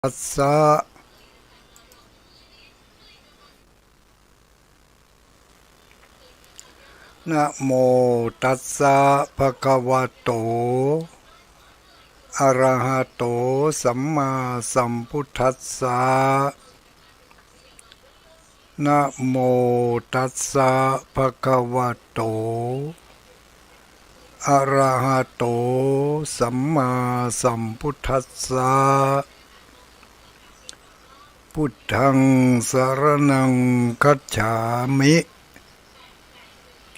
ตัสสะนะโมตัสสะภะคะวะโตอะระหะโตสัมมาสัมพุทธัสสะนะโมตัสสะภะคะวะโตอะระหะโตสัมมาสัมพุทธัสสะพุทธังสรณังคัจฉามิ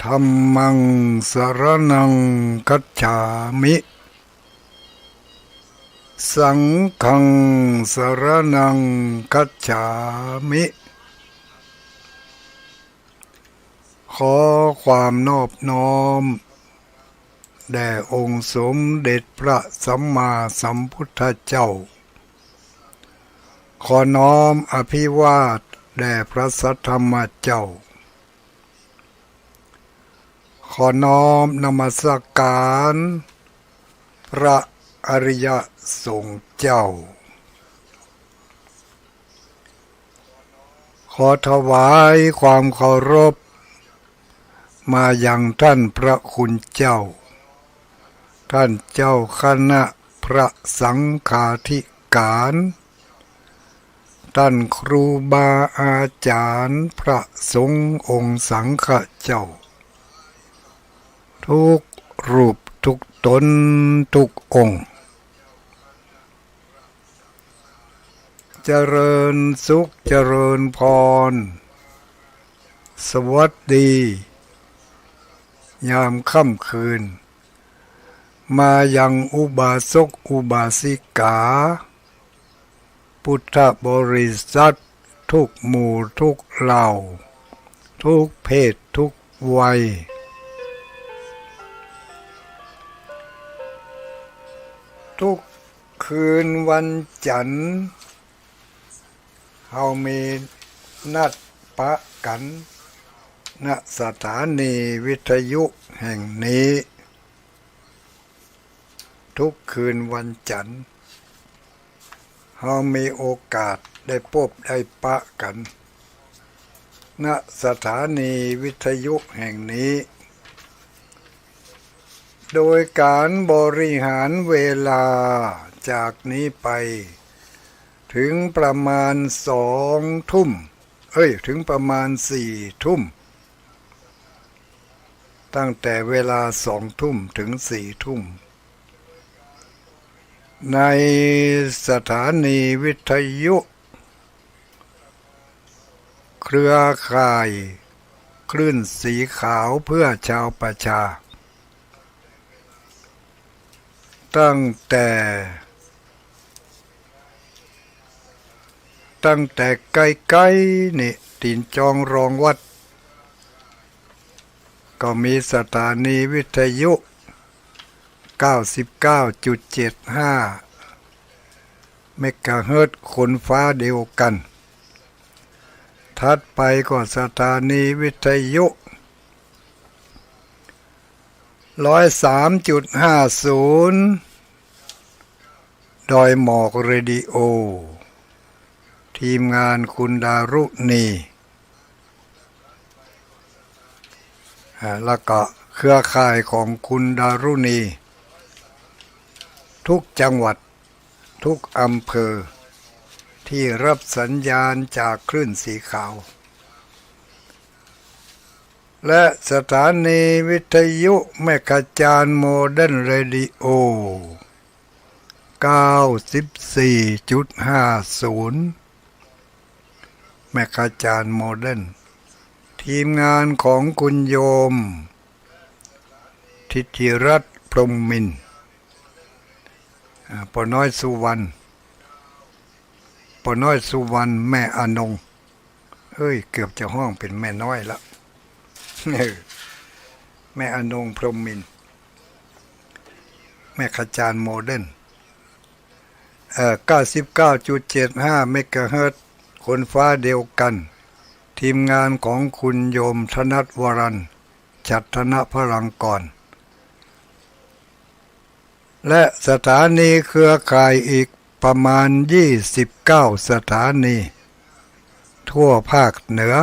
ธัมมังสรณังคัจฉามิสังฆังสรณังคัจฉามิขอความนอบน้อมแด่องค์สมเด็จพระสัมมาสัมพุทธเจ้าขอน้อมอภิวาทแด่พระสัทธรรมเจ้าขอน้อมนมัสการพระอริยสงฆ์เจ้าขอถวายความเคารพมายังท่านพระคุณเจ้าท่านเจ้าคณะพระสังฆาธิการท่านครูบาอาจารย์พระสงฆ์องค์สังฆเจ้าทุกรูปทุกตนทุกองค์เจริญสุขเจริญพรสวัสดียามค่ำคืนมายังอุบาสกอุบาสิกาพุทธบริษัททุกหมู่ทุกเหล่าทุกเพศทุกวัยทุกคืนวันจันทร์เฮามีนัดปะกันณสถานีวิทยุแห่งนี้ทุกคืนวันจันทร์เฮามีโอกาสได้พบได้ปะกันณสถานีวิทยุแห่งนี้โดยการบริหารเวลาจากนี้ไปถึงประมาณ2 ทุ่มถึงประมาณ4 ทุ่มตั้งแต่เวลา2 ทุ่มถึง4 ทุ่มในสถานีวิทยุเครือข่ายคลื่นสีขาวเพื่อชาวประชาตั้งแต่ใกล้ๆนี่ตีนจองรองวัดก็มีสถานีวิทยุ 99.75 เมกะเฮิรตซ์คนฟ้าเดียวกันถัดไปก็สถานีวิทยุ103.50 ดอยหมอกเรดิโอทีมงานคุณดารุณีแล้วก็เครือข่ายของคุณดารุณีทุกจังหวัดทุกอำเภอที่รับสัญญาณจากคลื่นสีขาวและสถานีวิทยุแม่ขจานโมเดิร์นเรดิโอ 94.50 แม่ขจานโมเดิร์นทีมงานของคุณโยมทิติรัตน์พรหมมินทร์ปอน้อยสุวรรณแม่อนงเกือบจะห้องเป็นแม่น้อยแล้วแม่อนงพรหมมินทร์แม่ขจานโมเดิร์น99.75 เมกะเฮิรตซ์คนฟ้าเดียวกันทีมงานของคุณโยมธนัทวรัญฉัตรธนพลังกรและสถานีเครือข่ายอีก ประมาณ29สถานีทั่วภาคเหนือ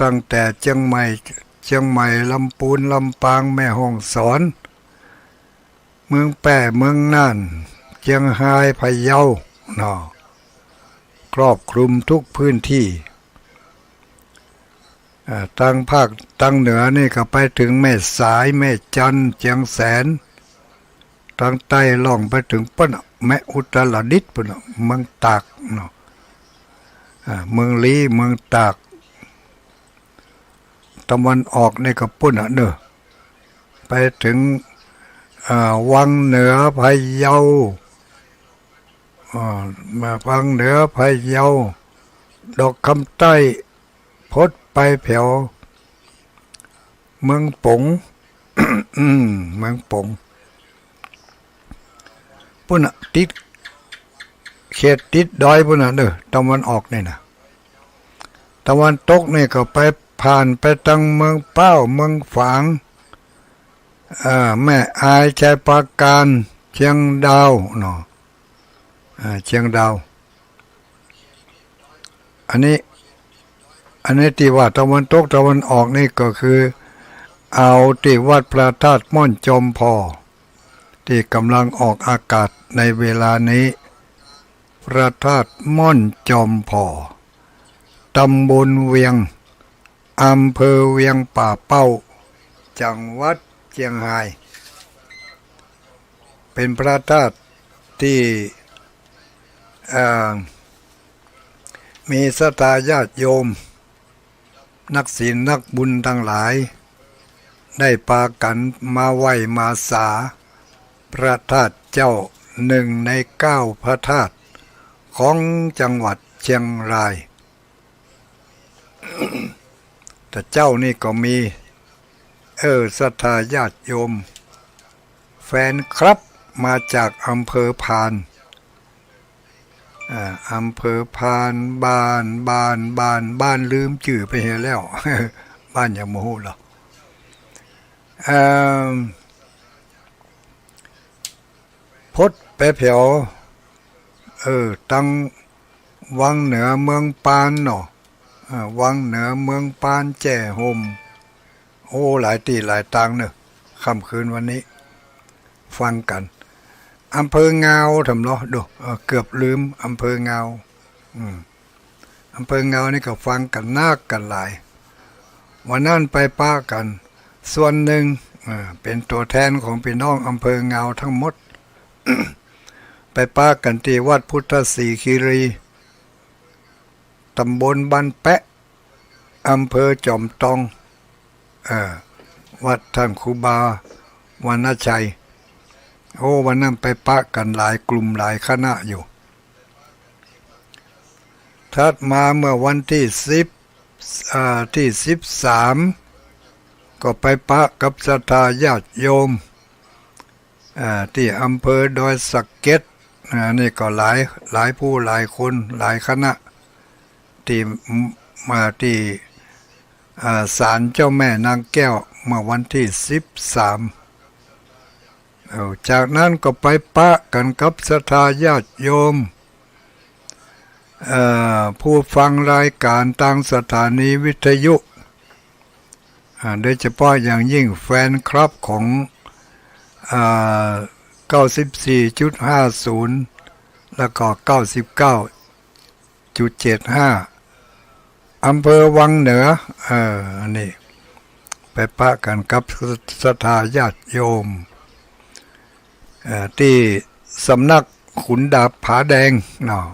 ตั้งแต่เชียงใหม่ลำพูนลำปางแม่ฮ่องสอนเมืองแปร่เมืองน่านเชียงรายพะเยาเนาะครอบคลุมทุกพื้นที่ตั้งภาคตั้งเหนือนี่ก็ไปถึงแม่สายแม่จันเชียงแสนตั้งใต้ล่องไปถึงปุ่นแม่อุตรดิตถ์ปุ่นเมืองตากเนาะเมืองลี้เมืองตากตะวันออกนี่ก็ปุ่นเนอะไปถึงวังเหนือพะเยามาวังเหนือพะเยาดอกคำใต้พดไปแผ่วเมืองปง เมืองปงปุ่นติดเขตติดดอยปุ่นเนอะตะวันออกนี่นะตะวันตกนี่ก็ไปผ่านไปทางเมืองเป้าเมืองฝางแม่อายชัยปราการเชียงดาวเนาะเชียงดาวอันนี้ที่ว่าตะวันตกตะวันออกนี่ก็คือเอาที่วัดพระธาตุม่อนจอมพอที่กำลังออกอากาศในเวลานี้พระธาตุม่อนจอมพอตำบลเวียงอำเภอเวียงป่าเป้าจังหวัดเชียงรายเป็นพระธาตุที่มีศรัทธาญาติโยมนักศีลนักบุญทั้งหลายได้พากันมาไหว้มาสาพระธาตุเจ้าหนึ่งใน9พระธาตุของจังหวัดเชียงราย แต่เจ้านี่ก็มีศรัทธาญาติโยมแฟนครับมาจากอำเภอพานอำเภอพานบ้านลืมชื่อไปเห็นแล้ว บ้านอย่างโมโหหรอพดไปแผ่วตั้งวังเหนือเมืองปานเนาะวังเหนือเมืองปานแจ่ห่มโอ้หลายตีหลายตังเนอะค่ำคืนวันนี้ฟังกันอำเภอเงาทำเนาะดูเกือบลืมอำเภอเงาอำเภอเงานี่ก็ฟังกันนักกันหลายวันนั้นไปป้ากันส่วนหนึ่งเป็นตัวแทนของพี่น้องอำเภอเงาทั้งหมด ไปป้ากันที่วัดพุทธศรีคีรีตำบลบ้านแปะอำเภอจอมทองวัดท่านครูบาวรรณชัยโอ้วันนั้นไปปะกันหลายกลุ่มหลายคณะอยู่ถัดมาเมื่อวันที่13ก็ไปปะกับศรัทธาญาติโยมที่อำเภอดอยสักเก็ตนี่ก็หลายผู้หลายคนหลายคณะที่มาที่ศาลเจ้าแม่นางแก้วเมื่อวันที่13จากนั้นก็ไปปะกันกับศรัทธาญาติโยมผู้ฟังรายการทางสถานีวิทยุโดยเฉพาะอย่างยิ่งแฟนคลับของ94.50 แล้วก็ 99.75 อำเภอวังเหนืออันนี้ไปปะกันกับศรัทธาญาติโยมที่สำนักขุนดาบผาแดงเนาะ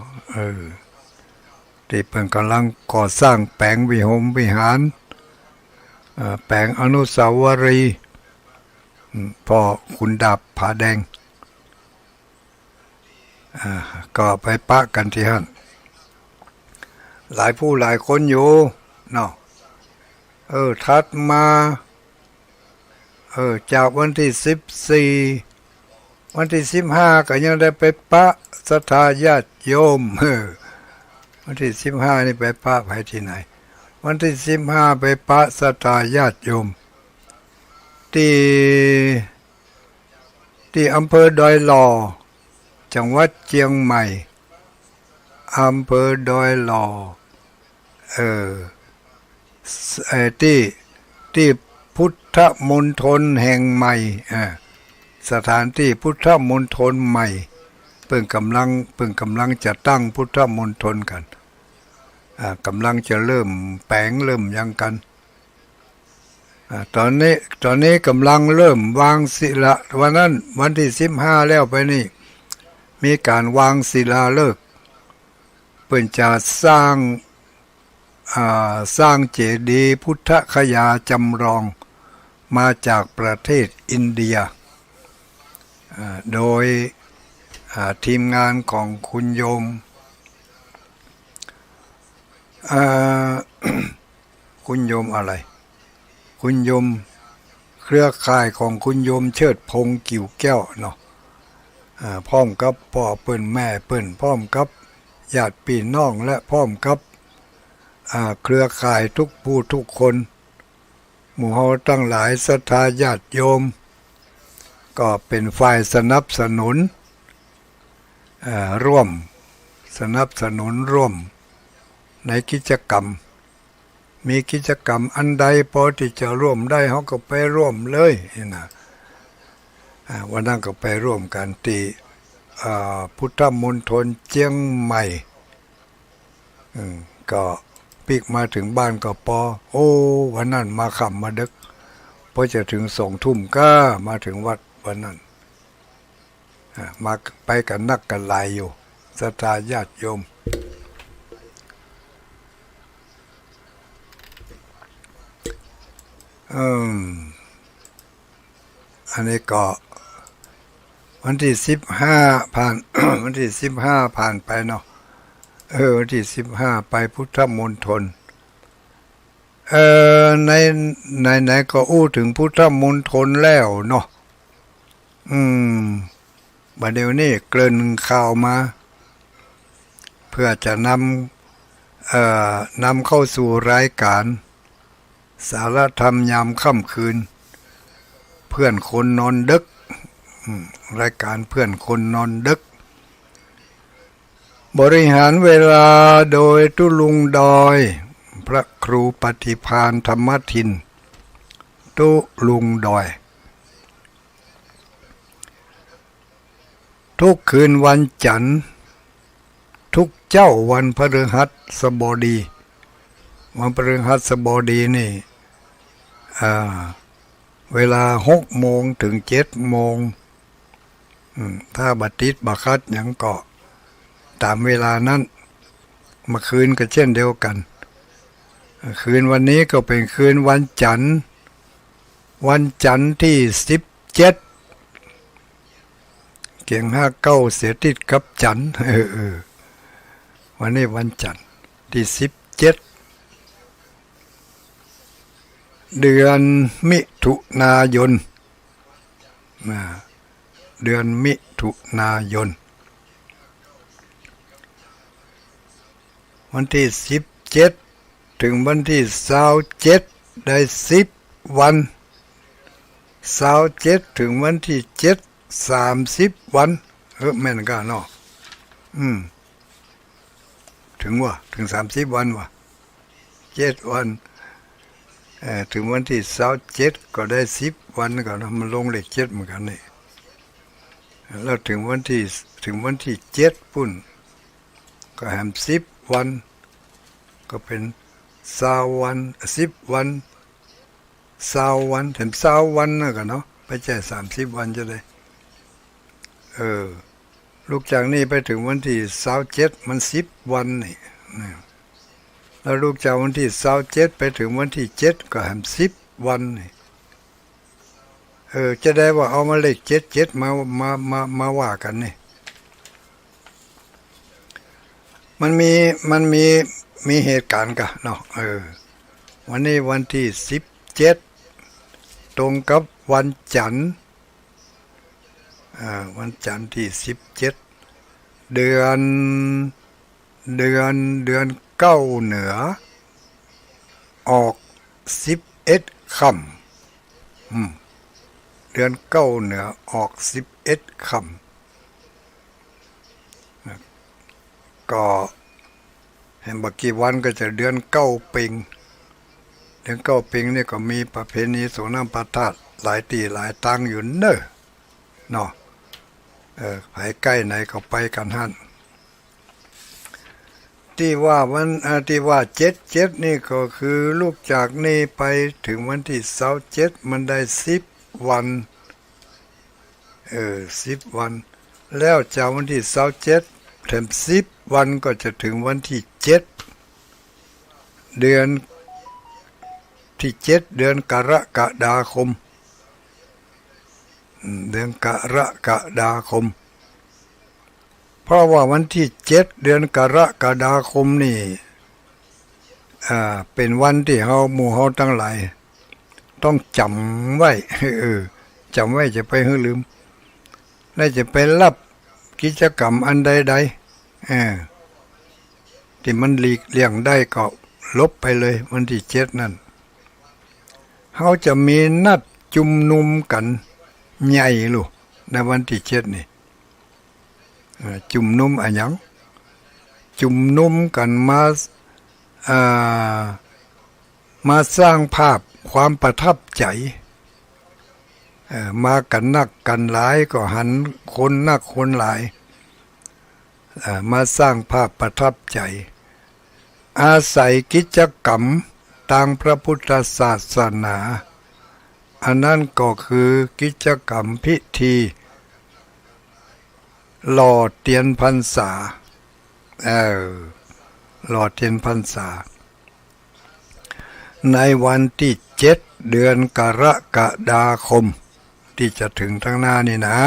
ที่เพิ่งกำลังก่อสร้างแปลงวิหารแปลงอนุสาวรีย์พ่อขุนดาบผาแดงก็ไปปะกันที่นั่นหลายผู้หลายคนอยู่เนาะถัดมาจากวันที่14วันที่15ก็ยังได้ไปปะศรัทธาญาติโยมวันที่15นี่ไปปะไปที่ไหนวันที่15ไปปะศรัทธาญาติโยมที่อำเภอดอยหล่อ จังหวัดเชียงใหม่อำเภอดอยหล่อเออที่พุทธมณฑลแห่งใหม่สถานที่พุทธมณฑลใหม่เพิ่งกำลังจะตั้งพุทธมณฑลกันกำลังจะเริ่มแปลงเริ่มยังกันตอนนี้กำลังเริ่มวางศิลาวันนั้นวันที่15แล้วไปนี่มีการวางศิลาฤกษ์เพื่อจะสร้างเจดีย์พุทธคยาจำลองมาจากประเทศอินเดียโดยทีมงานของคุณโยมคุณโยมอะไรคุณโยมเครือข่ายของคุณโยมเชิดพงษ์กิ่วแก้วเนาะพร้อมกับพ่อเปิ้นแม่เปิ้นพร้อมกับญาติพี่น้องและพร้อมกับเครือข่ายทุกผู้ทุกคนหมู่เฮาตั้งหลายศรัทธาญาติโยมก็เป็นฝ่ายสนับสนุนร่วมในกิจกรรมมีกิจกรรมอันใดพอที่จะร่วมได้เขาก็ไปร่วมเลยนะวันนั้นก็ไปร่วมกันที่พุทธมณฑลเชียงใหม่ก็ปิกมาถึงบ้านก็วันนั้นมาค่ำมาดึกพอจะถึง20:00ก็มาถึงวัดวันนั้นมาไปกันนักกันหลายอยู่ศรัทธาญาติโยมอันนี้ก็วันที่15ผ่าน วันที่15ผ่านไปเนาะวันที่15ไปพุทธมณฑลในก็อู้ถึงพุทธมณฑลแล้วเนาะบัดเดี๋ยวนี้เกริ่นข่าวมาเพื่อจะนำเข้าสู่รายการสารธรรมยามค่ำคืนเพื่อนคนนอนดึกรายการเพื่อนคนนอนดึกบริหารเวลาโดยตุลุงดอยพระครูปฏิภาณธรรมทินตุลุงดอยทุกคืนวันจันทร์ทุกเจ้าวันพฤหัสบดีวันพฤหัสบดีนี่เวลา6 โมงถึง7 โมงถ้าบัดติดบักคัดหยังก็ตามเวลานั้นมาคืนก็เช่นเดียวกันคืนวันนี้ก็เป็นคืนวันจันทร์ที่17เกี่ยง59เสียติดกับจันทร์วันนี้วันจันทร์ที่17เดือนมิถุนายนวันที่17ถึงวันที่27ได้10 วัน27ถึงวันที่7 30 วันแม่นกันเนาะถึง30 วัน7 วันถึงวันที่27ก็ได้10 วันก็มันลงเลข7เหมือนกันนี่แล้วถึงวันที่7ปุ่นก็แฮม10 วันก็เป็น20 วัน10 วัน20 วันถึง20 วันนะกันเนาะไปแค่30 วันจะได้ลูกจากนี้ไปถึงวันที่27มัน10 วันนี่แล้วลูกจากวันที่27ไปถึงวันที่7ก็แฮม10 วันนี่จะได้ว่าเอามาเลข77มาว่ากันนี่มันมีเหตุการณ์กันเนาะวันนี้วันที่17ตรงกับวันจันทร์ที่17เดือน9เหนือออก11 ค่ำเดือน9เหนือออก11 ค่ ก็เห็นบักกี่วันก็จะเดือนเก้าปิงเดือนเก้าปิงนี่ก็มีประเพณีสงน้ำพระธาตุหลายตีหลายตังอยู่เนอะเนาะไปใกล้ไหนก็ไปกันหั่นที่ว่าที่ว่าเจ็ดนี่ก็คือลูกจากนี่ไปถึงวันที่27มันได้10 วัน10 วันแล้วจากวันที่27ถึง10 วันก็จะถึงวันที่7เดือนที่7เดือนกรกฎาคมเดือนกรกฎาคมเพราะว่าวันที่7เดือนกรกฎาคมนี่เป็นวันที่หมู่เฮาทั้งหลายต้องจำไว้จำไว้จะไปให้ลืมและจะไปรับกิจกรรมอันใดๆที่มันหลีกเลี่ยงได้ก็ลบไปเลยวันที่7นั่นเขาจะมีนัดจุมนุมกันใหญ่ลูกในวันที่7นี่จุมนุมอะไรอย่างจุมนุมกันมาสร้างภาพความประทับใจมากันนักกันหลายก็หันคนนักคนหลายมาสร้างภาพประทับใจอาศัยกิจกรรมทางพระพุทธศาสนาอันนั้นก็คือกิจกรรมพิธีหล่อเทียนพรรษาหล่อเทียนพรรษาในวันที่7เดือนกรกฎาคมที่จะถึงทั้งหน้านี่นะ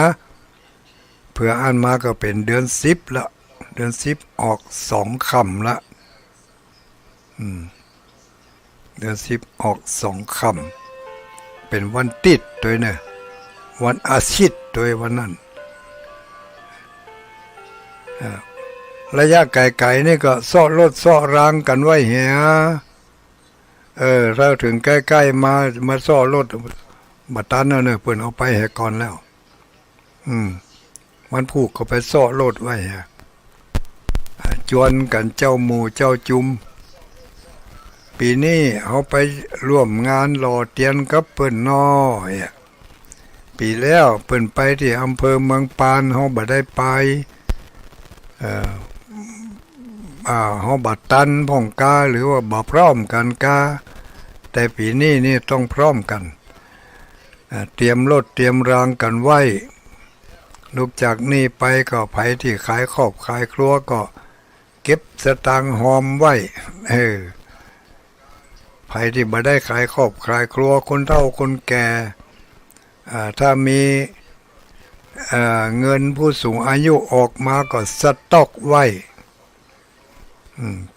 เพื่ออ่านมาก็เป็นเดือน10ละเดือน10ออก2 ค่ำละเดือน10ออก2 ค่ำเป็นวันติดด้วยเนี่ยวันอาทิตย์ด้วยวันนั้นระยะไกลๆนี่ก็ซ้อรถซ้อรางกันไว้เหียถ้าถึงใกล้ๆมาซ้อรถบัดตันเนอะเพิ่นเอาไปให้ก่อนแล้วมันผูกก็ไปซ้อรถไว้ฮะจวนกันเจ้าหมู่เจ้าจุมปีนี้เอาไปร่วมงานหล่อเทียนกับเพิ่นน้อยปีแล้วเพิ่นไปที่อำเภอเมืองปานเฮาบ่ได้ไปเฮาบัดตันพ่องกาหรือว่าบ่พร้อมกันกาแต่ปีนี้นี่ต้องพร้อมกันเตรียมรถเตรียมรางกันไว้ลูกจากนี้ไปก็ไผที่ขายครอบขายครัวก็เก็บสตางค์หอมไว้ไผที่บ่ได้ขายครอบขายครัวคนเฒ่าคนแก่ถ้ามีเงินผู้สูงอายุออกมาก็สต็อกไว้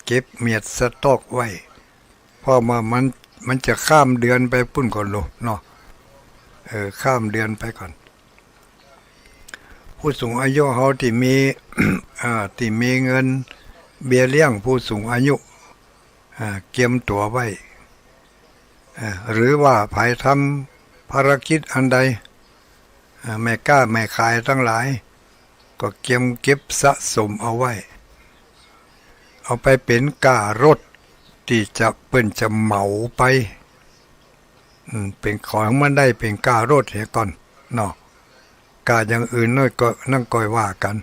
เก็บเมียดสต็อกไว้เพราะว่ามันจะข้ามเดือนไปปุ่นก่อนลูกเนาะข้ามเดือนไปก่อนผู้สูงอายุเขาที่มี ที่มีเงินเบี้ยเลี้ยงผู้สูงอายุเก็บตัวไว้หรือว่าภายทำภารกิจอันใดแม่ก้าแม่ขายทั้งหลายก็เก็บสะสมเอาไว้เอาไปเป็นก่ารถที่จะเปิ้นจะเหมาไปเป็นของมันได้เป็นก่ารถเสียก่อนเนาะก่าอย่างอื่นน้อยก็นั่งก้อยว่ากัน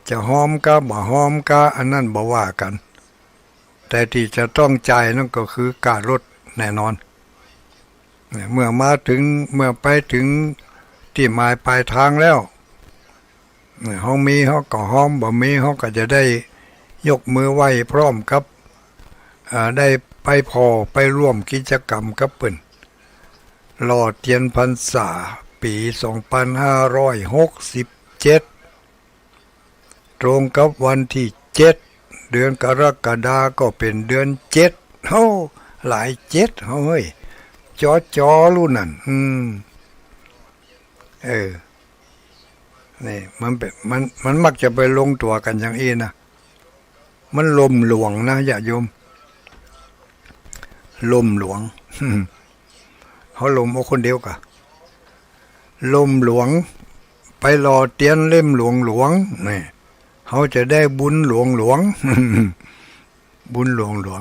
จะหอมก็บ่หอมก็อันนั้นบ่ว่ากันแต่ที่จะต้องจ่ายนั่นก็คือก่ารถแน่นอนเมื่อไปถึงที่หมายปลายทางแล้วเฮามีเฮาก็หอมบ่มีเฮาก็จะได้ยกมือไหว้พร้อมกับได้ไปไปร่วมกิจกรรมกับเปิ้นหล่อเทียนพรรษาปี2567ตรงกับวันที่7เดือนกรกฎาคมก็เป็นเดือน7โหหลาย7เฮ้ยจอรู้นั่นนี่มันมักจะไปลงตัวกันอย่างนี้นะมันลมหลวงนะญาติโยมลมหลวงเขาลมเอาคนเดียวกะลมหลวงไปรอเตียนเล่มหลวงนี่ เขาจะได้บุญหลวงหลวง บุญหลวงหลวง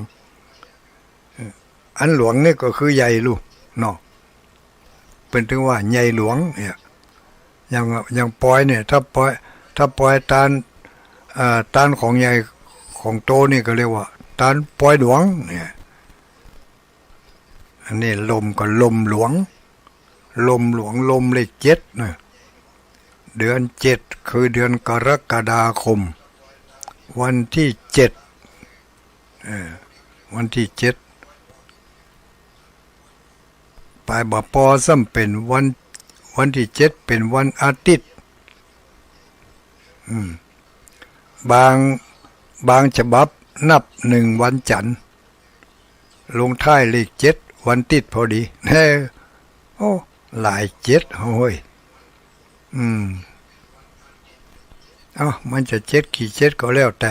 อันหลวงนี่ก็คือใหญ่ลูกเนาะเป็นถึงว่าใหญ่หลวงเนี่ยอย่างปอยเนี่ยถ้าปอยตานของใหญ่ของโตนี่ก็เรียกว่าตานปอยหลวงเนี่ยอันนี้ลมก็ลมหลวงลมหลวงลมเลขเจ็ดนะเดือนเจ็ดคือเดือนกรกฎาคมวันที่เจ็ดวันที่เจ็ดปลายบ่ปอซ้ำเป็นวันที่เจ็ดเป็นวันอาทิตย์บางฉบับนับหนึ่งวันจันทร์ลงท้ายเลขเจ็ดวันติดพอดีโอ้หลายเจ็ดโอ้ยมันจะเจ็ดกี่เจ็ดก็แล้วแ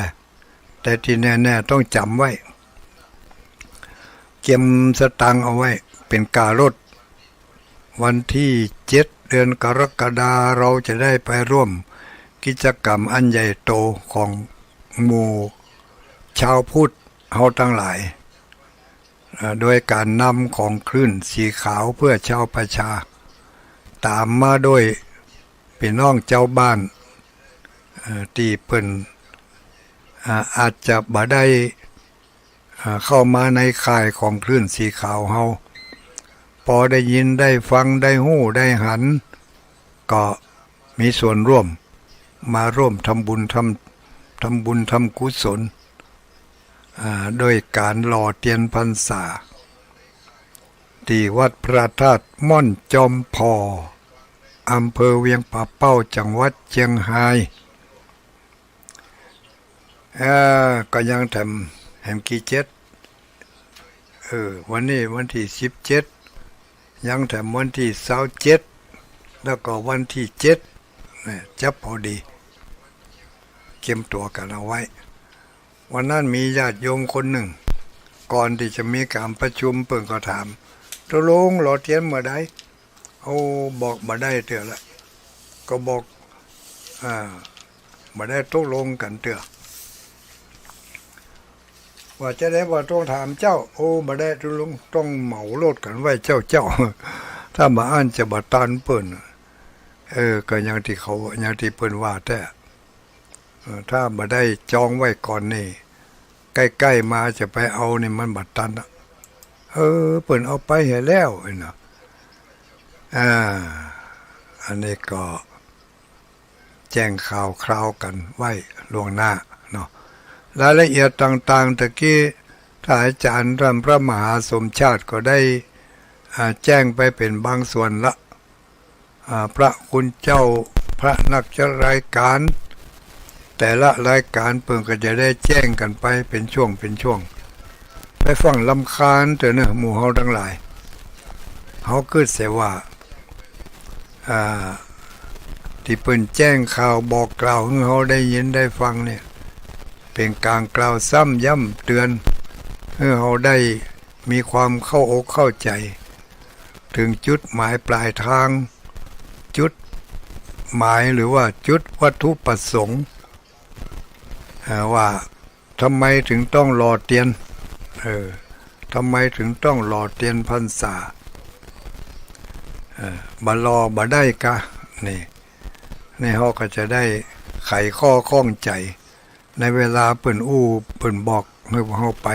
ต่ที่แน่ๆต้องจำไว้เก็บสตางค์เอาไว้เป็นการถวันที่เจ็ดเดือนกรกฎาเราจะได้ไปร่วมกิจกรรมอันใหญ่โตของหมู่ชาวพุทธเฮาทั้งหลายโดยการนำของคลื่นสีขาวเพื่อชาวประชาตามมาโดยพี่น้องเจ้าบ้านที่เพิ่นอาจจะบ่ได้เข้ามาในข่ายของคลื่นสีขาวเฮาพอได้ยินได้ฟังได้หู้ได้หันก็มีส่วนร่วมมาร่วมทำบุญทำกุศลโดยการหล่อเทียนพรรษาที่วัดพระธาตุม่อนจอมพออำเภอเวียงป่าเป้าจังหวัดเชียงรายก็ยังทำแหมกี่เจ็ดวันนี้วันที่17ยังแถมวันที่27แล้วก็วันที่7จับพอดีเก็บตัวกันเอาไว้วันนั้นมีญาติโยมคนหนึ่งก่อนที่จะมีการประชุมเปิ่นก็ถามตกลงหล่อเทียนเมื่อใดบอกมาได้เถอะละก็บอกมาได้ตกลงกันเถอะว่าจะได้ว่าต้องถามเจ้ามาได้ตกลงต้องเหมาโลดกันไว้เจ้า ถ้ามาอ่านจะบัตานเปิ่นก็อย่างที่เปิ่นว่าแต่ถ้ามาได้จองไว้ก่อนนี่ใกล้ๆมาจะไปเอานี่มันบัตันเปิ่นเอาไปเห็นแล้วนะอันนี้ก็แจ้งข่าวคราวกันไว้ล่วงหน้าเนาะรายละเอียดต่างๆตะกี้ท่านอาจารย์พระมหาสมชาติก็ได้แจ้งไปเป็นบางส่วนละพระคุณเจ้าพระนักจัดรายการแต่ละรายการเพิ่งก็จะได้แจ้งกันไปเป็นช่วงไปฟังลำคาญเถอะนะหมู่เฮาทั้งหลายเฮาคิดเสียว่าที่เพิ่นแจ้งข่าวบอกกล่าวให้เฮาได้ยินได้ฟังเนี่ยเป็นการกล่าวซ้ำย้ำเตือนให้เฮาได้มีความเข้าอกเข้าใจถึงจุดหมายปลายทางจุดหมายหรือว่าจุดวัตถุประสงค์ว่าทำไมถึงต้องหล่อเทียนทำไมถึงต้องหล่อเทียนพรรษาบ่รอบ่ได้กะนี่เฮาก็จะได้ไขข้อข้องใจในเวลาเปิ่นบอกให้เฮาไป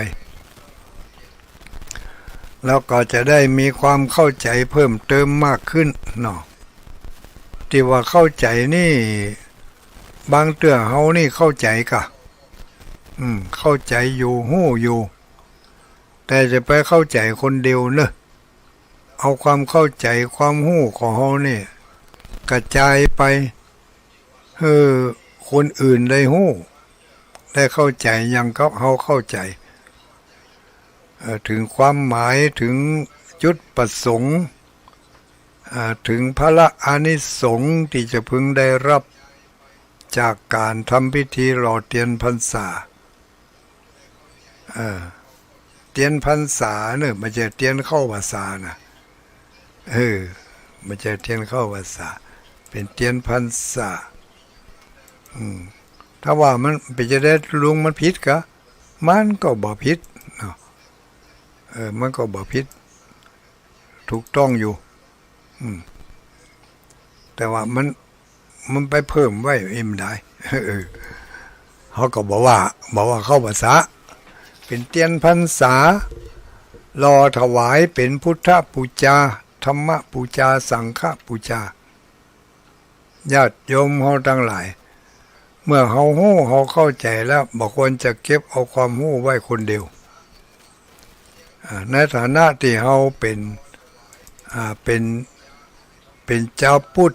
แล้วก็จะได้มีความเข้าใจเพิ่มเติมมากขึ้นเนาะที่ว่าเข้าใจนี่บางเตื้อเฮานี่เข้าใจกะเข้าใจอยู่ฮู้อยู่แต่จะไปเข้าใจคนเดียวเนอะเอาความเข้าใจความฮู้ของเฮานี่กระจายไปคนอื่นได้ฮู้ได้เข้าใจอย่างก็เฮาเข้าใจถึงความหมายถึงจุดประสงค์ถึงพระอานิสงส์ที่จะพึงได้รับจากการทำพิธีหล่อเทียนพรรษาเทียนพรรษาเนี่ยมันจะเทียนเข้าพรรษานะมันจะเทียนเข้าพรรษาเป็นเทียนพรรษา ถ้าว่ามันไปจะได้ลุงมันผิดกะมันก็บ่ผิดเนาะมันก็บ่ผิดถูกต้องอยู่แต่ว่ามันไปเพิ่มไว้เอ็มได้เขาก็บอกว่าเข้าภาษาเป็นเตียนพรรษารอถวายเป็นพุทธปูชาธรรมปูชาสังฆปูชาญาติโยมเขาทั้งหลายเมื่อเขาหู้เขาเข้าใจแล้วบอกควรจะเก็บเอาความหู้ไว้คนเดียวในฐานะที่เขาเป็นเจ้าพุทธ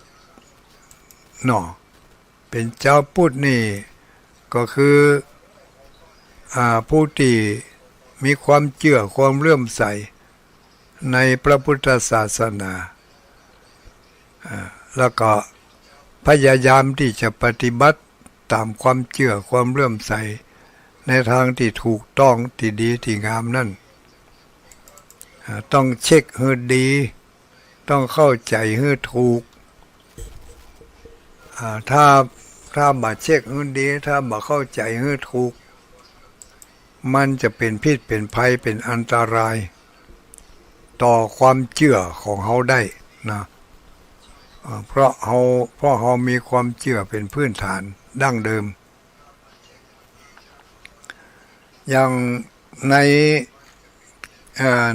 เนาะเป็นเจ้าพุทธนี่ก็คือผู้ที่มีความเชื่อความเลื่อมใสในพระพุทธศาสนาแล้วก็พยายามที่จะปฏิบัติตามความเชื่อความเลื่อมใสในทางที่ถูกต้องที่ดีที่งามนั่นต้องเช็คให้ดีต้องเข้าใจให้ถูกถ้าบ่เช็คให้ดีถ้าบ่เข้าใจให้ถูกมันจะเป็นพิษเป็นภัยเป็นอันตรายต่อความเชื่อของเขาได้นะเพราะเขามีความเชื่อเป็นพื้นฐานดั้งเดิมอย่าง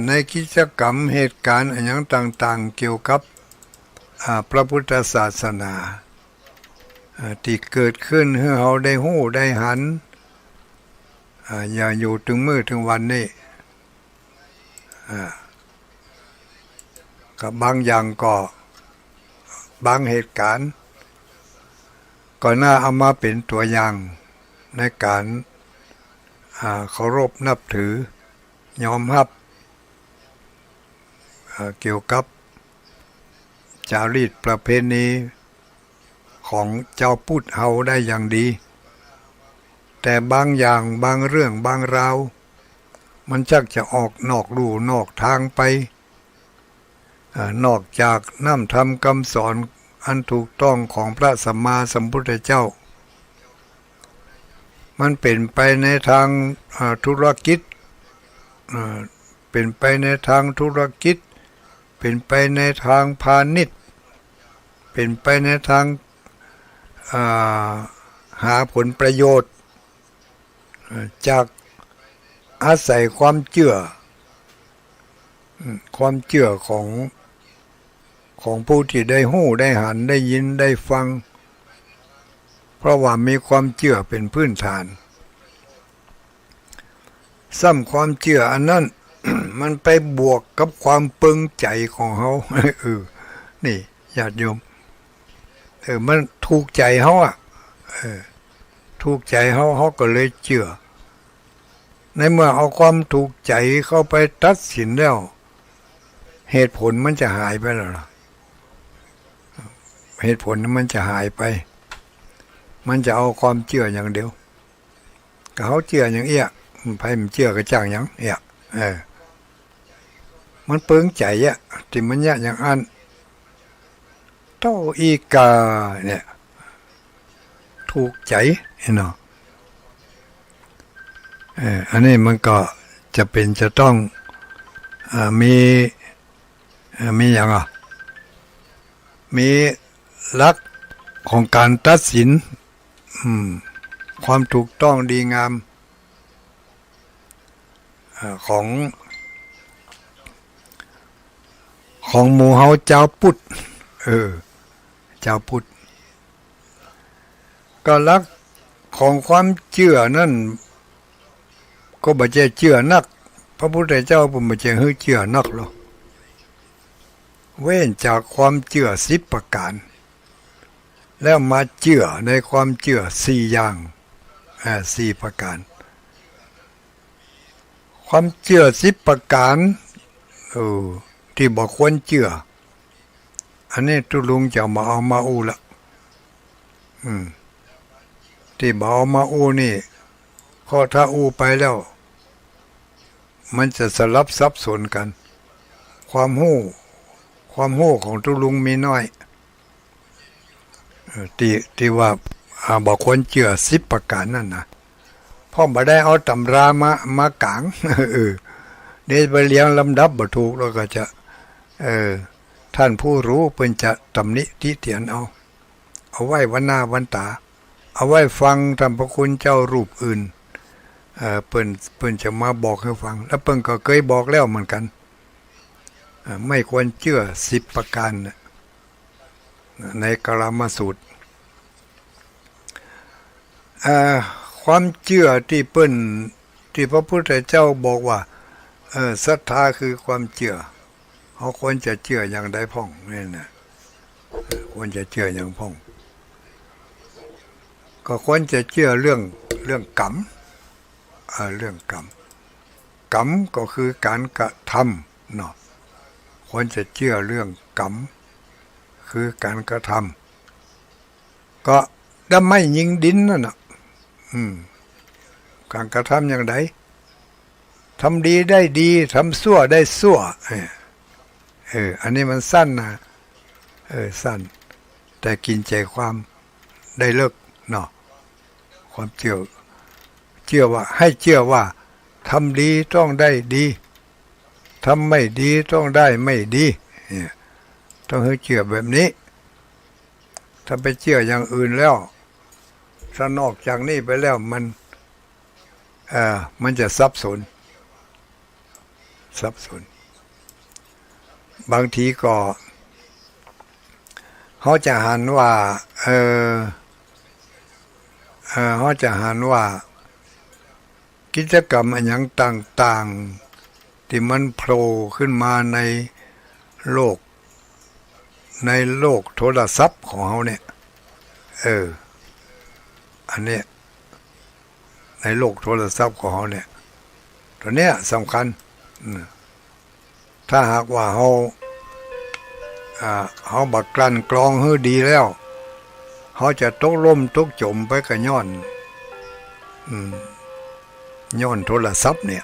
ในกิจกรรมเหตุการณ์อย่างต่างๆเกี่ยวกับพระพุทธศาสนาที่เกิดขึ้นให้เขาได้หู้ได้หันอย่าอยู่ถึงมื้อถึงวันนี้กับบางอย่างก็บางเหตุการณ์ก็น่าเอามาเป็นตัวอย่างในการเคารพนับถือยอมรับเกี่ยวกับจารีตประเพณีของเจ้าพุทธเฮาได้อย่างดีแต่บางอย่างบางเรื่องบางราวมันชักจะออกนอกลู่นอกทางไปนอกจากน้ำธรรมคำสอนอันถูกต้องของพระสัมมาสัมพุทธเจ้ามันเป็นไปในทางธุรกิจเป็นไปในทางธุรกิจเป็นไปในทางพาณิชย์เป็นไปในทางหาผลประโยชน์จากอาศัยความเชื่อของผู้ที่ได้หู้ได้หันได้ยินได้ฟังเพราะว่ามีความเชื่อเป็นพื้นฐานซ้ำความเชื่ออันนั้น มันไปบวกกับความปึงใจของเขา นี่ญาติโยมมันถูกใจเขาถูกใจเขาก็เลยเชื่อในเมื่อเอาความถูกใจเข้าไปตัดสินแล้วเหตุผลมันจะหายไปแล้วเหตุผลมันจะหายไปมันจะเอาความเชื่ออย่างเดียวเขาเชื่ออย่างเอี้ยไพ่มันเชื่อกระจ่างอย่างเอี้ยมันเปิงใจที่มันอย่างอันเต้าอีกาเนี่ยถูกใจเนาะอันนี้มันก็จะเป็นจะต้องมีอย่างมีหลักของการตัดสินความถูกต้องดีงามของหมู่เฮาเจ้าพุทธเจ้าพุทธก็หลักของความเชื่อนั่นก็บ่ใช่เชื่อนักพระพุทธเจ้าบ่ใช่ให้เชื่อนักหรอกเว้นจากความเชื่อ10ประการแล้วมาเชื่อในความเชื่อ4อย่าง4ประการความเชื่อ10ประการที่บ่ควรเชื่ออันนี้ตุลุงจะมาเอามาอู้ละที่บ่เอามาอู้นี่พอถ้าอู้ไปแล้วมันจะสลับซับสนกันความหู้ของตุลุงมีน้อยที่ว่า บอกควรเชื่อ10ประการนั่นนะพ่อบ่ได้เอาตำรามากางเดี๋ยวไปเรียงลำดับบ่ถูกแล้วก็จะท่านผู้รู้เพิ่นจะตำหนิติเตียนเอาไว้วันหน้าวันตาเอาไว้ฟังธรรมพระคุณเจ้ารูปอื่นเพิ่นจะมาบอกให้ฟังแล้วเพิ่นก็เคยบอกแล้วเหมือนกันไม่ควรเชื่อ10ประการในกลามสูตรความเชื่อที่ที่พระพุทธเจ้าบอกว่าศรัทธาคือความเชื่อเขาควรจะเชื่ออย่างใดพ่องนี่นะควรจะเชื่ออย่างพ่องก็ควรจะเชื่อเรื่องกรรมเรื่องกรรมก็คือการกระทำเนาะควรจะเชื่อเรื่องกรรมคือการกระทำก็ได้ไม่ยิงดินนั่นน่ะการกระทำอย่างไรทำดีได้ดีทำชั่วได้ชั่วอันนี้มันสั้นนะสั้นแต่กินใจความได้เลิกเนาะความเชื่อว่าให้เชื่อว่าทำดีต้องได้ดีทำไม่ดีต้องได้ไม่ดีต้องให้เชื่อแบบนี้ถ้าไปเชื่ออย่างอื่นแล้วถ้านอกจากนี้ไปแล้วมันจะสับสนบางทีก็เขาจะหันว่าเขาจะหันว่ากิจกรรมอันอย่างต่างๆที่มันโผล่ขึ้นมาในโลกโทรศัพท์ของเขาเนี่ยอันเนี้ยในโลกโทรศัพท์ของเขาเนี่ยตัวเนี้ยสำคัญถ้าหากว่าเขาบักกลั่นกรองให้ดีแล้วเขาจะตกล่มตกจมไปกับย้อนโทรศัพท์เนี่ย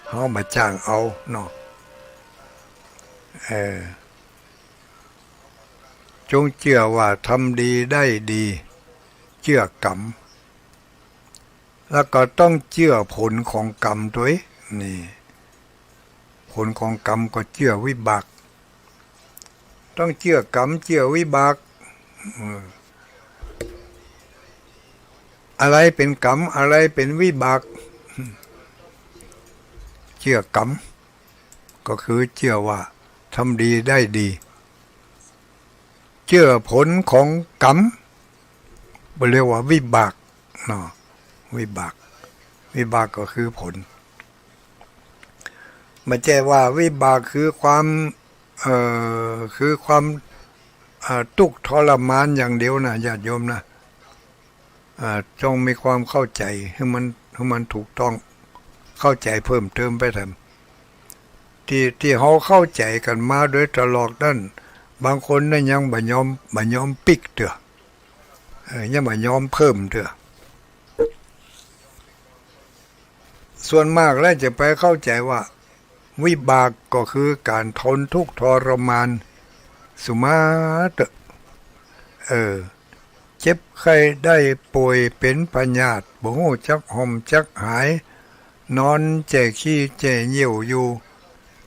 เขามาจ้างเอาเนาะจงเชื่อว่าทำดีได้ดีเชื่อกรรมแล้วก็ต้องเชื่อผลของกรรมด้วยนี่ผลของกรรมก็เชื่อวิบากต้องเชื่อกรรมเชื่อวิบากอะไรเป็นกรรมอะไรเป็นวิบากเชื่อกรรมก็คือเชื่อว่าทำดีได้ดีเชื่อผลของกรรมเรียกว่าวิบากเนาะวิบากก็คือผลไม่ใช่ว่าวิบากคือความทุกข์ทรมานอย่างเดียวนะญาติโยมนะจงมีความเข้าใจให้มันถูกต้องเข้าใจเพิ่มเติมไปทำที่เขาเข้าใจกันมาโดยตลอดนั่นบางคนนั่นยังบ่ยอมปิกเถอะยังบ่ยอมเพิ่มเถอะส่วนมากแล้วจะไปเข้าใจว่าวิบากก็คือการทนทุกข์ทรมานสุมาเตเจ็บไข้ได้ป่วยเป็นพยาธิบ่ฮู้จักห่มจักหายนอนแจขี้แจเหี่ยวอยู่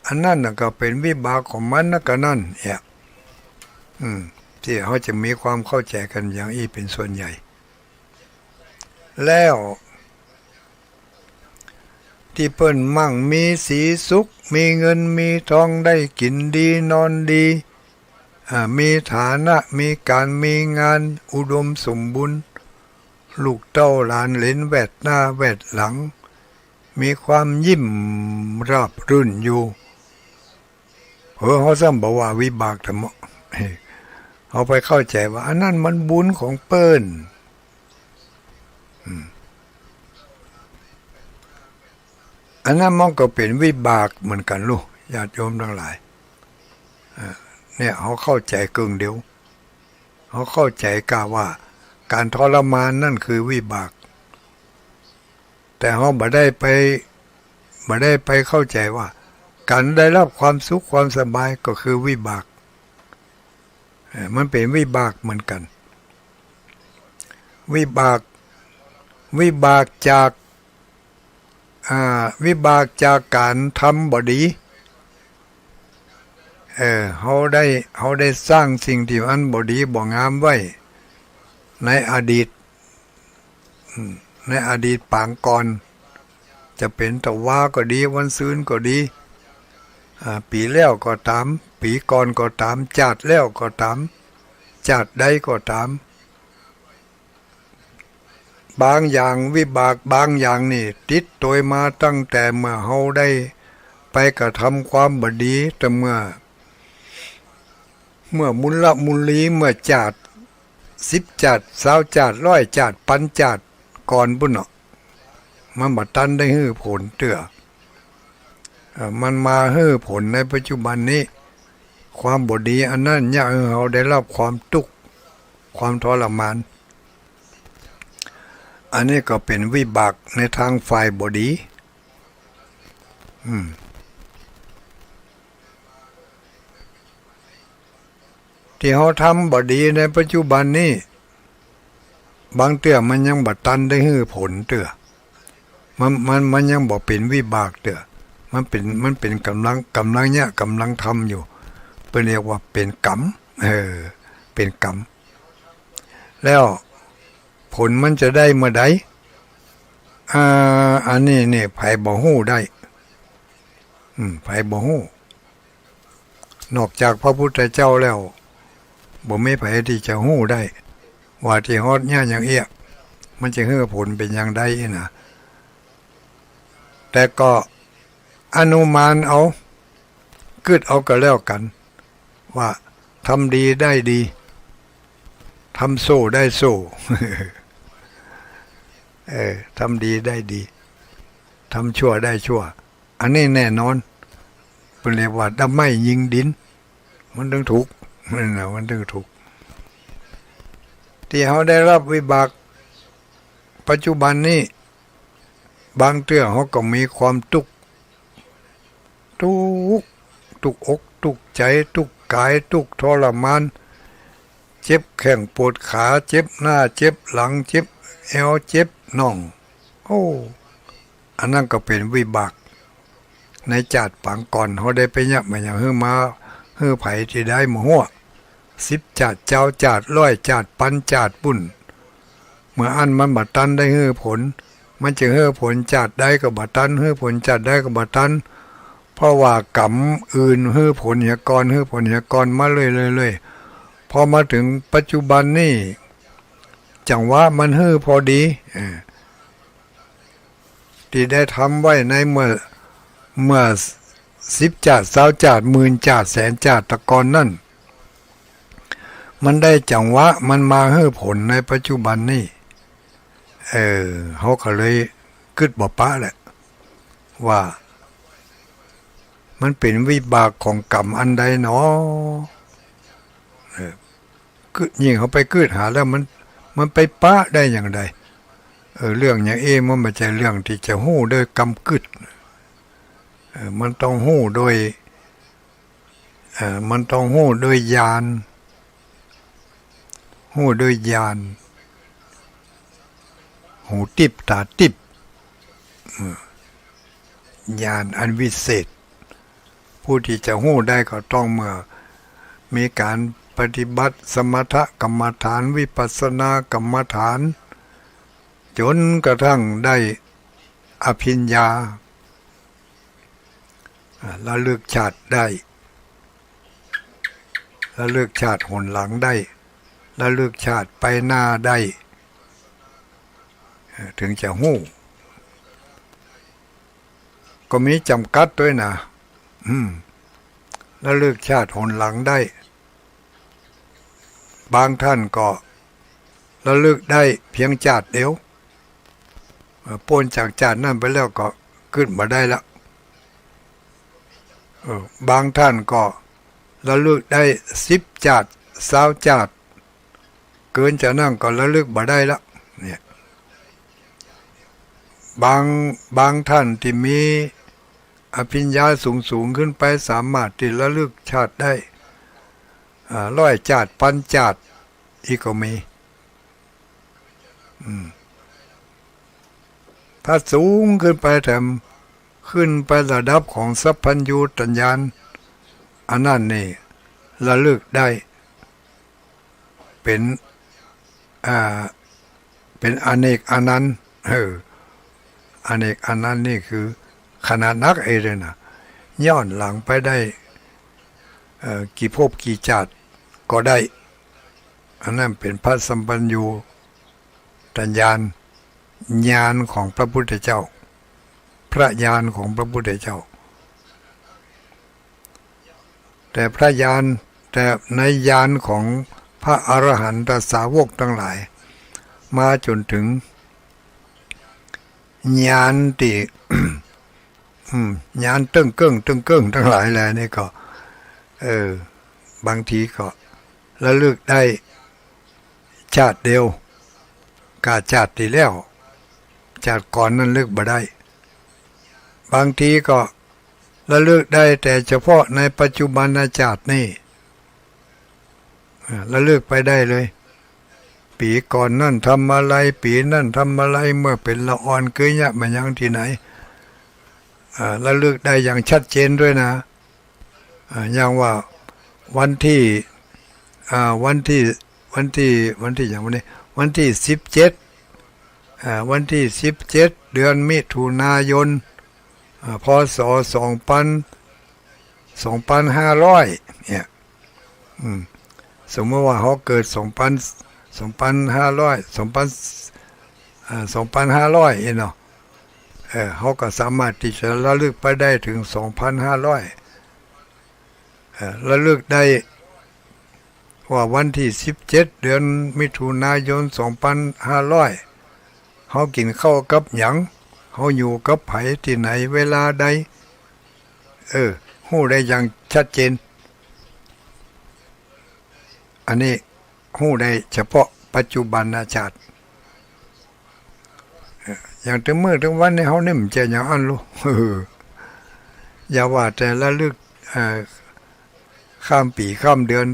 อันนั้นน่ะก็เป็นวิบากของมันนะก็นั่นที่เขาจะมีความเข้าใจกันอย่างนี้เป็นส่วนใหญ่แล้วที่เปิ้นมั่งมีสีสุขมีเงินมีทองได้กินดีนอนดีมีฐานะมีการมีงานอุดมสมบูรณ์ลูกเต้าหลานเหลนแวดหน้าแวดหลังมีความยิ้มราบรื่นอยู่เขาซ้ำบอกว่าวิบากธรรมะเขาไปเข้าใจว่าอันนั้นมันบุญของเปิ้นอันนั้นมันก็เป็นวิบากเหมือนกันลูกญาติโยมทั้งหลายเนี่ยเขาเข้าใจกึ่งเดียวเขาเข้าใจกะว่าการทรมานนั่นคือวิบากแต่เขาไม่ได้ไปเข้าใจว่าการได้รับความสุขความสบายก็คือวิบากมันเป็นวิบากเหมือนกัน วิบากวิบากจากวิบากจากการทำบดีเขาได้สร้างสิ่งที่อันบดีบ่งามไว้ในอดีตปางก่อนจะเป็นตะวาก็ดีวันซืนก็ดีปีแล้วก็ตามปีก่อนก็ตามจาดแล้วก็ตามจาดใดก็ตามบางอย่างวิบากบางอย่างนี่ติดตัวมาตั้งแต่เมื่อเฮาได้ไปกระทำความบดีแต่เมื่อมุลละมุลีเมื่อจาด10 จาด20 จาด100 จาดพันจาดก่อนบุญเนาะมันบัดตันได้ฮื้อผลเตื้อมันมาฮื้อผลในปัจจุบันนี้ความบดีอันนั้นเนี่ยเราได้รับความทุกข์ความทรมานอันนี้ก็เป็นวิบากในทางฝ่ายบดีที่เขาทำบดีในปัจจุบันนี้บางเตื้อมันยังบัดตันได้ฮื้อผลเตื้อมันยังบอกเป็นวิบากเตื้อมันเป็นกำลังเนี่ยกำลังทำอยู่เป็นเรียกว่าเป็นกรรมเป็นกรรมแล้วผลมันจะได้เมื่อใดอันนี้เนี่ยไผบ่ฮู้ได้ไผบ่ฮู้นอกจากพระพุทธเจ้าแล้วบ่มีไผที่จะฮู้ได้ว่าที่ฮอดเนี่ยอย่างเอี้ยมันจะให้ผลเป็นอย่างใดนะแต่ก็อนุมานเอากึดเอาก็แล้วกันว่าทำดีได้ดีทำโซ่ได้โซ่ทำดีได้ดีทำชั่วได้ชั่วอันนี้แน่นอนเป็นเรียกว่าถ้าไม่ยิงดินมันต้องถูกมันต้องถูกที่เขาได้รับวิบากปัจจุบันนี้บางเตื้อเขาก็มีความทุกอกทุกใจทุกกายทุกทรมานเจ็บแข้งปวดขาเจ็บหน้าเจ็บหลังเจ็บเอวเจ็บน่องอันนั้นก็เป็นวิบากในจาดปางก่อนเขาได้ไปยับมาอย่างฮื้อไผ่ที่ได้หมู่10 จาดเจ้าจาด100 จาดพันจาดปุ่นเมื่ออันมันบัดตันได้ฮื้อผลมันจะฮื้อผลจาดได้ก็บัดตันฮื้อผลจาดได้ก็บัดตันเพราะว่ากรรมอื่นฮื้อผลเหียกรมาเลยพอมาถึงปัจจุบันนี่จังว่ามันฮื้อพอดีที่ได้ทำไว้ในเมื่อ10 จาด20 จาด10,000 จาด100,000 จาดตะกอนนั่นมันได้จังหวะมันมาให้ผลในปัจจุบันนี่เขาก็เลยกึดบ่ปะแหละว่ามันเป็นวิบากของกรรมอันใดเนาะกึดยิ่งเขาไปกึดหาแล้วมันไปปะได้อย่างไรเรื่องอย่างมันไม่ใช่เรื่องที่จะหู้โดยกรรมกึดมันต้องหู้โดยญาณหูด้วยญาณหูติบตาติบญาณอันวิเศษผู้ที่จะหูได้ก็ต้องเมื่อมีการปฏิบัติสมถกรรมฐานวิปัสสนากรรมฐานจนกระทั่งได้อภิญญาระลึกชาติได้ระลึกชาติหนหลังได้ระลึกชาติไปหน้าได้ถึงจะหู้ก็มีจำกัดด้วยนะระลึกชาติหนหลังได้บางท่านก็ระลึกได้เพียงชาติเดียวพ้นจากชาตินั่นไปแล้วก็ขึ้นมาได้แล้วบางท่านก็ระลึกได้10 จาด20 จาดเกินจากนั่งก็ระลึกมาได้แล้วเนี่ยบางท่านที่มีอภิญญาสูงขึ้นไปสามารถที่ระลึกชาติได้100 จาดพัน จาดอีกก็มี ถ้าสูงขึ้นไปแถมขึ้นไประดับของสัพพัญญูตัญญาณอันนั้นนี่ระลึกได้เป็นเป็นอเนกอนันต์อเนกอนันต์นี่คือขนาดนักเลยนะย้อนหลังไปได้กี่ภพกี่ชาติก็ได้อันนั้นเป็นพระสัมปัญญูตัญญาณญาณของพระพุทธเจ้าพระญาณของพระพุทธเจ้าแต่พระญาณแต่ในญาณของพระอรหันตสาวกทั้งหลายมาจนถึงญาณที่ ญาณตึ้งเกิ้งทั้งหลายแหละนี่ก็บางทีก็ระลึกได้ชาติเดียวกาชาติที่แล้วชาติก่อนนั้นลึกบ่ได้บางทีก็ระลึกได้แต่เฉพาะในปัจจุบันชาตินี่ระลึกไปได้เลยปีก่อนนั่นทำอะไรปีนั่นทำอะไรเมื่อเป็นละอ่อนเกยยะมายังที่ไหนระลึกได้อย่างชัดเจนด้วยนะอย่างว่าวันที่อย่างวันนี้วันที่17เดือนมิถุนายนพ.ศ. 2500เนี่ยสมมติว่าเขาเกิด2,500เนาะเขาก็สามารถที่จะระลึกไปได้ถึง 2,500ระลึกได้ว่าวันที่17เดือนมิถุนายน 2,500เขากินข้าวกับหยังเขาอยู่กับไผที่ไหนเวลาใดฮู้ได้อย่างชัดเจนอันนี้ฮู้ได้เฉพาะปัจจุบันชาติอย่างถึงมื้อถึงวันนี้เขาเนี่ยมันจะอย่างอันลูกอย่าว่าแต่ระลึกข้ามปีข้ามเดือน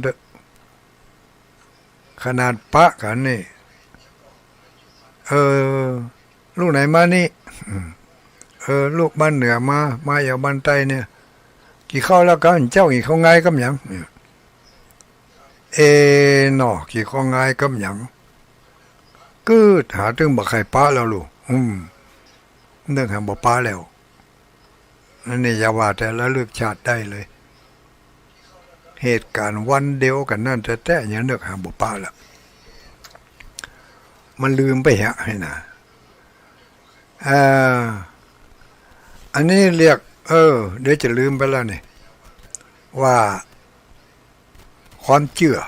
ขนาดปะกันนี่ลูกไหนมานี่ลูกบ้านเหนือมาอย่างบ้านใต้เนี่ยกี่ข้าวแล้วกันเจ้ากี่ข้าวไงกับหยังหนอกี่ข้าวไงกับหยังกืดหาถึงบ่ไข่ป้าแล้วลูกเรื่องหาบ่ป้าแล้วนั่นนี่อย่าว่าแต่ละเลือกชาติได้เลยเหตุการณ์วันเดียวกันนั่นแต่อย่างเลือกหาบ่ป้าแล้วมันลืมไปฮะให้นะอันนี้เรียกเดี๋ยวจะลืมไปแล้วนี่ว่าความเชื่อ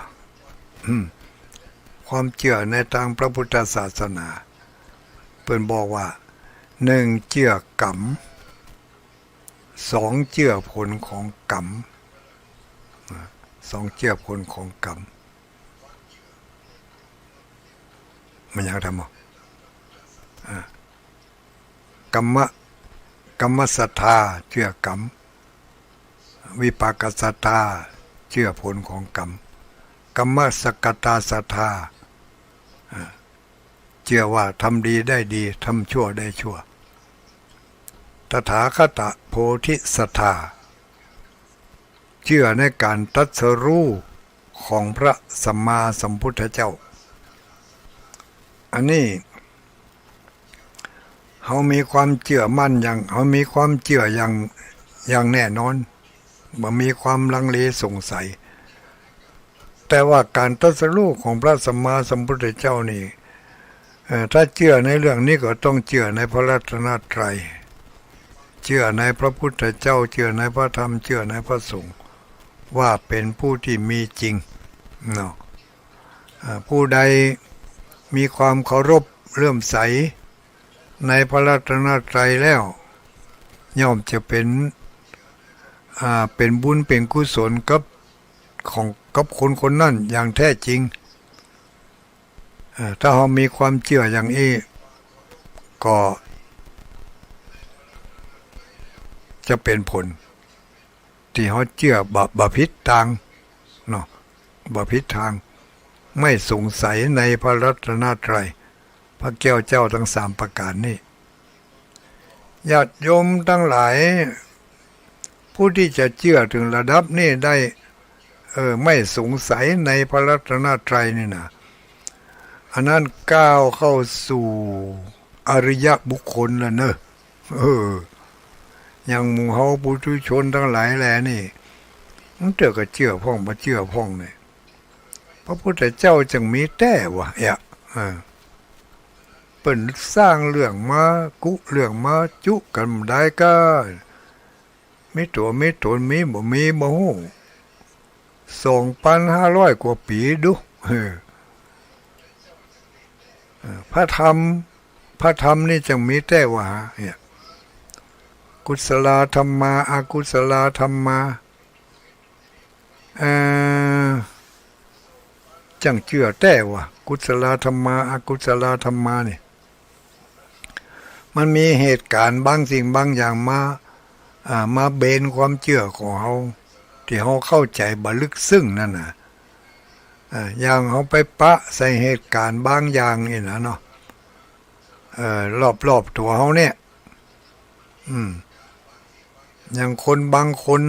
ความเชื่อในทางพระพุทธศาสนาเพิ่นบอกว่า1เชื่อกรรม2เชื่อผลของกรรม2เชื่อผลของกรรมมันอยากทำมั้กรรมศรัทธาเชื่อกรรมวิปากศรัทธาเชื่อผลของกรรมกรรมสกตาศรัทธาเชื่อว่าทำดีได้ดีทำชั่วได้ชั่วตถาคตโพธิศรัทธาเชื่อในการตรัสรู้ของพระสัมมาสัมพุทธเจ้าอันนี้เขามีความเชื่อมั่นอย่างเขามีความเชื่ออย่างแน่นอนบ่มีความลังเลสงสัยแต่ว่าการตรัสรู้ของพระสัมมาสัมพุทธเจ้านี่ถ้าเชื่อในเรื่องนี้ก็ต้องเชื่อในพระรัตนตรัยเชื่อในพระพุทธเจ้าเชื่อในพระธรรมเชื่อในพระสงฆ์ว่าเป็นผู้ที่มีจริงเนาะผู้ใดมีความเคารพเลื่อมใสในพระรัตนตรัยแล้วย่อมจะเป็นบุญเป็นกุศลกับคนนั้นอย่างแท้จริงถ้าเรามีความเชื่ออย่างนี้ก็จะเป็นผลที่เขาเชื่อบผิดทางเนาะบผิดทางไม่สงสัยในพระรัตนตรัย พระแก้วเจ้าทั้งสามประการนี่ญาติโยมทั้งหลายผู้ที่จะเชื่อถึงระดับนี้ได้ไม่สงสัยในพระรัตนตรัยนี่นะอันนั้นก้าวเข้าสู่อริยบุคคลแล้วเนอะอย่างหมู่เฮาปุถุชนทั้งหลายแลนี่มันเจอก็เชื่อพ่องมาเชื่อพ่องเนี่ยพระพุทธเจ้าจึงมีแต่วะเปิ่นสร้างเรื่องมากุเรื่องมาจุกันได้ก็มีตัวมีตนมีบ่มีบ่ฮู้2,500 กว่าปีดูพระธรรมนี่จึงมีแต่ว่าเนี่ยกุศลธรรมาอกุศลธรรมาจังเชื่อแต่ว่ากุศลธรรมาอกุศลธรรมานี่มันมีเหตุการณ์บางสิ่งบางอย่างมาเบนความเชื่อของเขาที่เขาเข้าใจบลึกซึ้งนั่นน่ะอย่างเขาไปปะใส่เหตุการณ์บางอย่างนี่นะเนาะรอบตัวเขาเนี่ยอย่างคนบางคน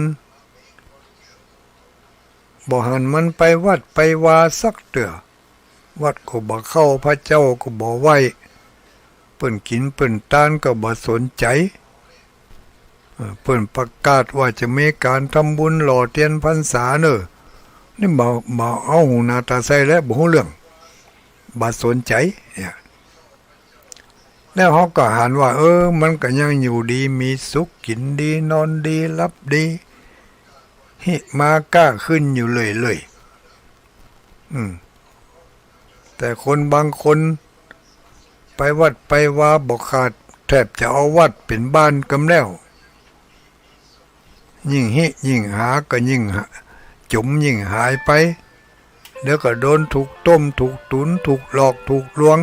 บ่หันมันไปวัดไปวาสักเตือวัดก็บ่เข้าพระเจ้าก็บ่ไหวเปิ้นกินเปิ้นตานก็บ่สนใจเปิ้นประกาศว่าจะมีการทำบุญหล่อเทียนพรรษาเนอะนี่บ่เอาหูหน้าตาใส่แล้วบ่ฮู้เรื่องบ่สนใจเนี่ยแล้วเขาก็หันว่ามันก็ยังอยู่ดีมีสุขกินดีนอนดีรับดีมากล้าขึ้นอยู่เลยแต่คนบางคนไปวัดไปวาบอกขาดแทบจะเอาวัดเป็นบ้านกำแล้วยิ่งยิ่งหาก็ยิ่งจุ่มยิ่งหายไปเดี๋ยวก็โดนถูกต้มถูกตุนถูกหลอกถูกลวง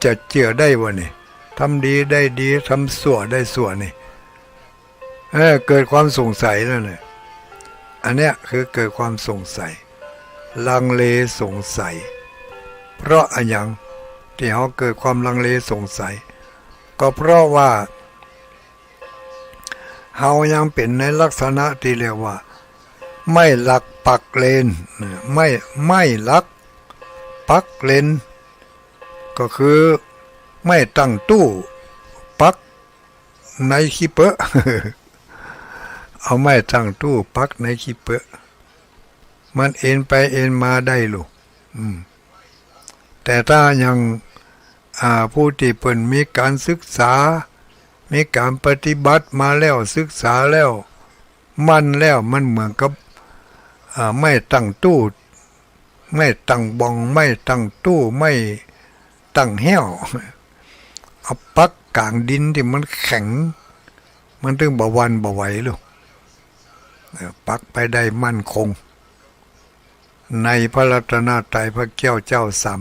จะเชื่อได้วะนี่ทำดีได้ดีทำชั่วได้ชั่วนี่เกิดความสงสัยแล้วเนี่ยอันเนี้ยคือเกิดความสงสัยลังเลสงสัยเพราะอะไรอย่างที่เขาเกิดความลังเลสงสัยก็เพราะว่าเขายังเป็นในลักษณะที่เรียกว่าไม่หลักปักเลนไม่หลักปักเลนก็คือไม่ตั้งตู้ปักในขี้เปอะ เอาไม้ตั้งตู้ปักในขี้เปอะมันเอ็นไปเอ็นมาได้ลูกแต่ถ้ายังผู้ที่เปิ่นมีการศึกษามีการปฏิบัติมาแล้วศึกษาแล้วมันแล้วมันเหมือนกับไม่ตั้งตู้ไม่ตั้งบองไม่ตั้งตู้ไม่ตั้งแห้วเอาปักกลางดินที่มันแข็งมันถึงบ่วันบ่ไหวลูกปักไปได้มั่นคงในพระรัตนตรัยพระแก้วเจ้าสาม